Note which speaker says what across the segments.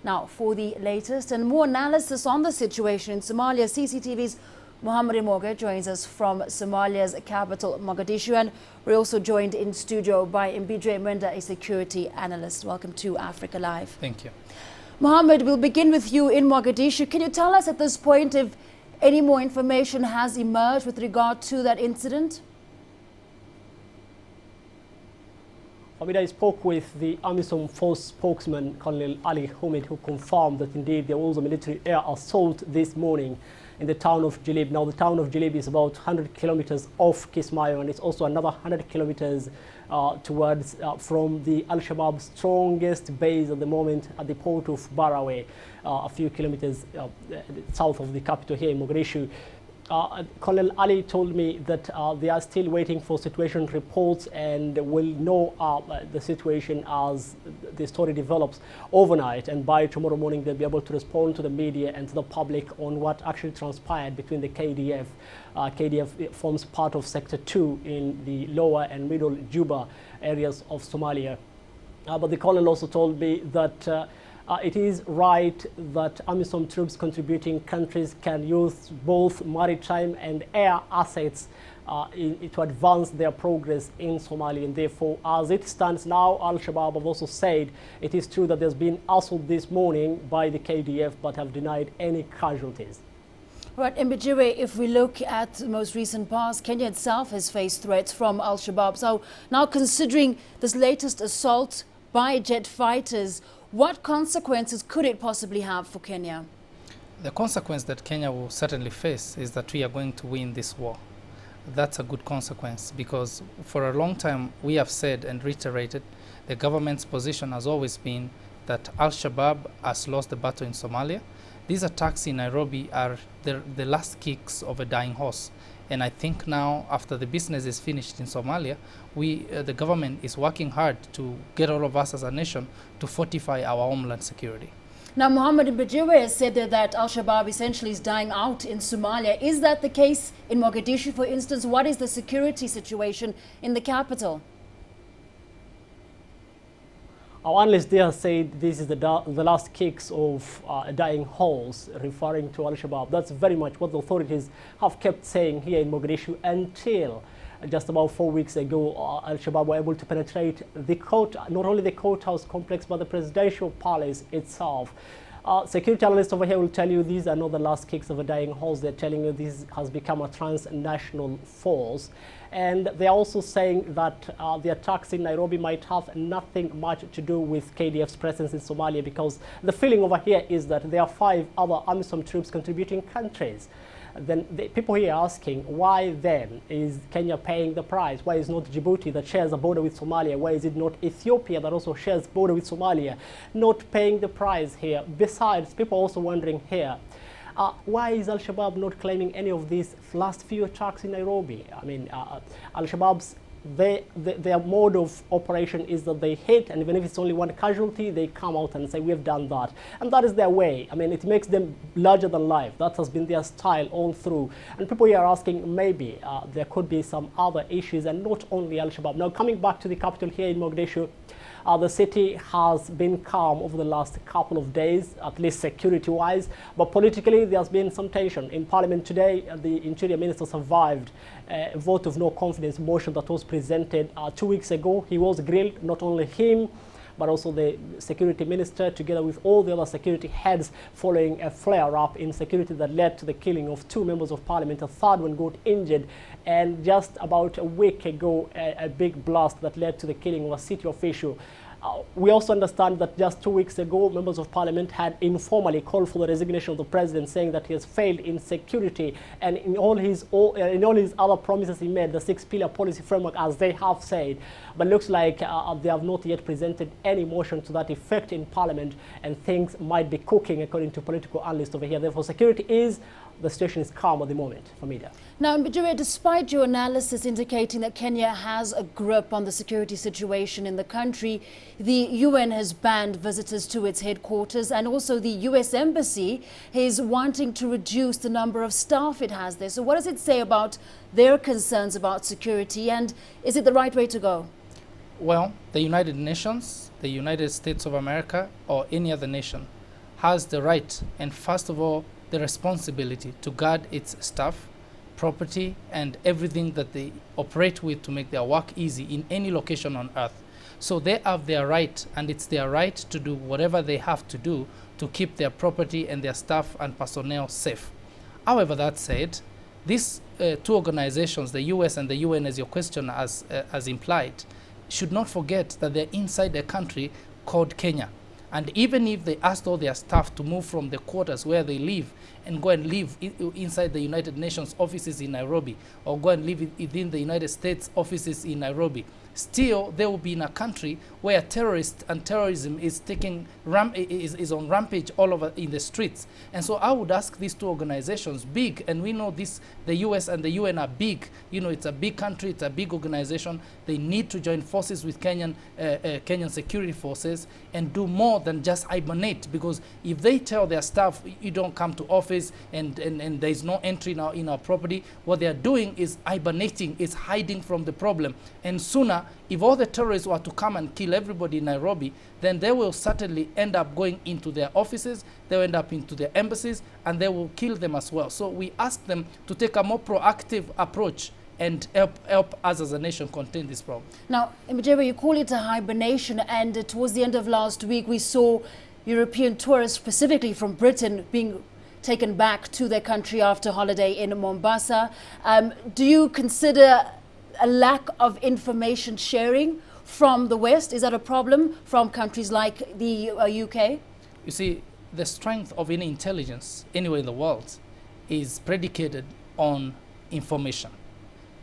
Speaker 1: Now, for the latest and more analysis on the situation in Somalia, CCTV's Mohamed Hirmoge joins us from Somalia's capital, Mogadishu, and we're also joined in studio by Mbijiwe Mwendwa, a security analyst. Welcome to Africa Live.
Speaker 2: Thank you.
Speaker 1: Mohamed, we'll begin with you in Mogadishu. Can you tell us at this point if any more information has emerged with regard to that incident?
Speaker 3: I spoke with the AMISOM force spokesman, Colonel Ali Mohamed, who confirmed that indeed there was a military air assault this morning in the town of Jilib. Now, the town of Jilib is about 100 kilometers off Kismayo, and it's also another 100 kilometers towards from the Al-Shabaab strongest base at the moment at the port of Barawe, a few kilometers south of the capital here in Mogadishu. Colonel Ali told me that they are still waiting for situation reports and will know the situation as the story develops overnight, and by tomorrow morning they'll be able to respond to the media and to the public on what actually transpired between the KDF. KDF forms part of Sector 2 in the lower and middle Juba areas of Somalia. But the colonel also told me that it is right that AMISOM troops contributing countries can use both maritime and air assets to advance their progress in Somalia. And therefore, as it stands now, Al-Shabaab have also said it is true that there's been assault this morning by the KDF, but have denied any casualties.
Speaker 1: Right, Mbijiwe, if we look at the most recent past, Kenya itself has faced threats from Al-Shabaab. So now, considering this latest assault by jet fighters, what consequences could it possibly have for Kenya?
Speaker 2: The consequence that Kenya will certainly face is that we are going to win this war. That's a good consequence, because for a long time we have said and reiterated the government's position has always been that Al-Shabaab has lost the battle in Somalia. These attacks in Nairobi are the last kicks of a dying horse. And I think now, after the business is finished in Somalia, the government is working hard to get all of us as a nation to fortify our homeland security.
Speaker 1: Now, Mohamed Mbijiwe has said that Al-Shabaab essentially is dying out in Somalia. Is that the case in Mogadishu, for instance? What is the security situation in the capital?
Speaker 3: Our analyst there said this is the last kicks of a dying horse, referring to Al-Shabaab. That's very much what the authorities have kept saying here in Mogadishu until just about 4 weeks ago. Al-Shabaab were able to penetrate the court, not only the courthouse complex, but the presidential palace itself. Security analysts over here will tell you these are not the last kicks of a dying horse. They're telling you this has become a transnational force. And they're also saying that the attacks in Nairobi might have nothing much to do with KDF's presence in Somalia, because the feeling over here is that there are 5 other AMISOM troops contributing countries. Then the people here are asking, why then is Kenya paying the price? Why is not Djibouti, that shares a border with Somalia? Why is it not Ethiopia, that also shares border with Somalia, not paying the price here? Besides, people are also wondering here, why is Al-Shabaab not claiming any of these last few attacks in Nairobi? I mean, Al-Shabaab's their mode of operation is that they hit, and even if it's only one casualty, they come out and say, we have done that. And that is their way. I mean, it makes them larger than life. That has been their style all through. And people here are asking, maybe there could be some other issues, and not only Al-Shabaab. Now, coming back to the capital here in Mogadishu, the city has been calm over the last couple of days, at least security-wise. But politically, there's been some tension. In Parliament today, the Interior Minister survived a vote of no confidence motion that was presented 2 weeks ago. He was grilled, not only him, but also the security minister, together with all the other security heads, following a flare-up in security that led to the killing of 2 members of parliament. A third one got injured, and just about a week ago, a big blast that led to the killing of a city official. We also understand that just 2 weeks ago, members of parliament had informally called for the resignation of the president, saying that he has failed in security, and in all his other promises he made, the 6-pillar policy framework, as they have said. But looks like they have not yet presented any motion to that effect in parliament, and things might be cooking according to political analysts over here. Therefore, the situation is calm at the moment for media.
Speaker 1: Now, Mbijiwe, despite your analysis indicating that Kenya has a grip on the security situation in the country, the UN has banned visitors to its headquarters, and also the US Embassy is wanting to reduce the number of staff it has there. So what does it say about their concerns about security, and is it the right way to go?
Speaker 2: Well, the United Nations, the United States of America, or any other nation has the right and, first of all, the responsibility to guard its staff, property, and everything that they operate with to make their work easy in any location on earth. So they have their right, and it's their right to do whatever they have to do to keep their property and their staff and personnel safe. However, that said, these two organizations, the US and the UN, as your question has implied, should not forget that they're inside a country called Kenya. And even if they asked all their staff to move from the quarters where they live and go and live inside the United Nations offices in Nairobi, or go and live within the United States offices in Nairobi, still they will be in a country where terrorists and terrorism is is on rampage all over in the streets. And so I would ask these two organizations, big, and we know this, the US and the UN are big, you know, it's a big country, it's a big organization. They need to join forces with Kenyan security forces and do more than just hibernate, because if they tell their staff, you don't come to office and there is no entry now in our property, what they are doing is hibernating, is hiding from the problem. And sooner, if all the terrorists were to come and kill everybody in Nairobi, then they will certainly end up going into their offices, they will end up into their embassies, and they will kill them as well. So we ask them to take a more proactive approach and help us as a nation contain this problem.
Speaker 1: Now, Mbijiwe, you call it a hibernation, and towards the end of last week, we saw European tourists, specifically from Britain, being taken back to their country after holiday in Mombasa. Do you consider a lack of information sharing from the West? Is that a problem from countries like the UK?
Speaker 2: You see, the strength of any intelligence anywhere in the world is predicated on information.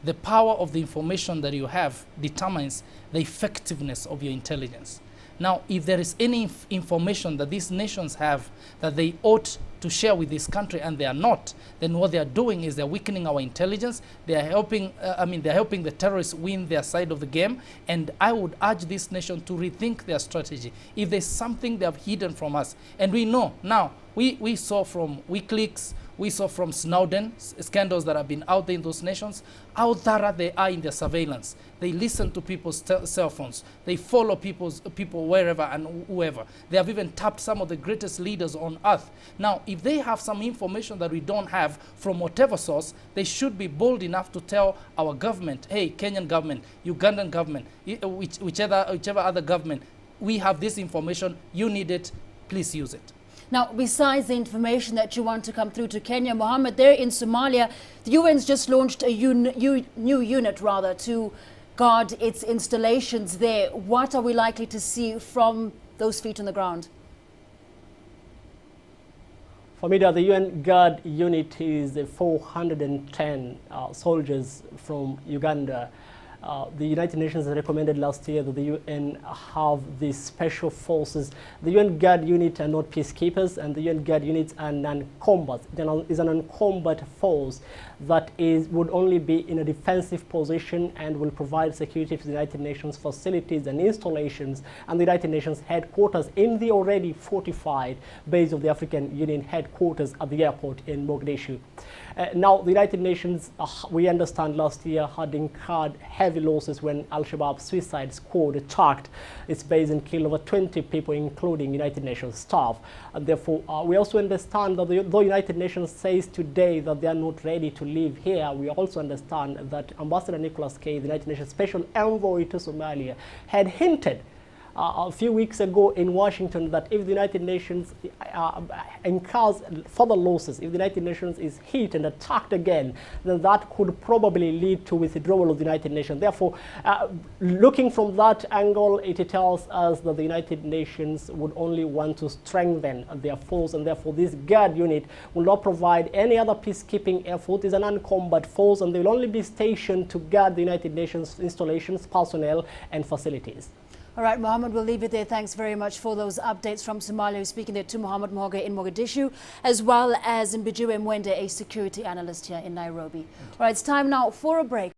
Speaker 2: The power of the information that you have determines the effectiveness of your intelligence. Now, if there is any information that these nations have that they ought to share with this country and they are not, then what they are doing is they're weakening our intelligence. They are helping, they're helping the terrorists win their side of the game. And I would urge this nation to rethink their strategy. If there's something they have hidden from us, and we know now, we saw from WikiLeaks, we saw from Snowden, scandals that have been out there in those nations, how thorough they are in their surveillance. They listen to people's cell phones. They follow people wherever and whoever. They have even tapped some of the greatest leaders on earth. Now, if they have some information that we don't have from whatever source, they should be bold enough to tell our government, hey, Kenyan government, Ugandan government, whichever other government, we have this information, you need it, please use it.
Speaker 1: Now, besides the information that you want to come through to Kenya, Mohamed, there in Somalia, the UN's just launched a new unit, to guard its installations there. What are we likely to see from those feet on the ground?
Speaker 3: For me, the UN Guard unit is 410 soldiers from Uganda. The United Nations recommended last year that the UN have these special forces. The UN Guard unit are not peacekeepers, and the UN Guard units are non-combat. It is a non-combat force that would only be in a defensive position and will provide security to the United Nations facilities and installations and the United Nations headquarters in the already fortified base of the African Union headquarters at the airport in Mogadishu. Now, the United Nations, we understand last year, had incurred heavy losses when Al-Shabaab suicide squad attacked its base and killed over 20 people, including United Nations staff. And therefore, we also understand that the United Nations says today that they are not ready to live here, we also understand that Ambassador Nicholas K., the United Nations Special Envoy to Somalia, had hinted a few weeks ago in Washington that if the United Nations incurs further losses, if the United Nations is hit and attacked again, then that could probably lead to withdrawal of the United Nations. Therefore, looking from that angle, it tells us that the United Nations would only want to strengthen their force, and therefore this guard unit will not provide any other peacekeeping effort. It is an non-combat force, and they will only be stationed to guard the United Nations installations, personnel, and facilities.
Speaker 1: All right, Mohamed, we'll leave it there. Thanks very much for those updates from Somalia. We're speaking there to Mohamed in Mogadishu, as well as Mbijiwe Mwendwa, a security analyst here in Nairobi. All right, it's time now for a break.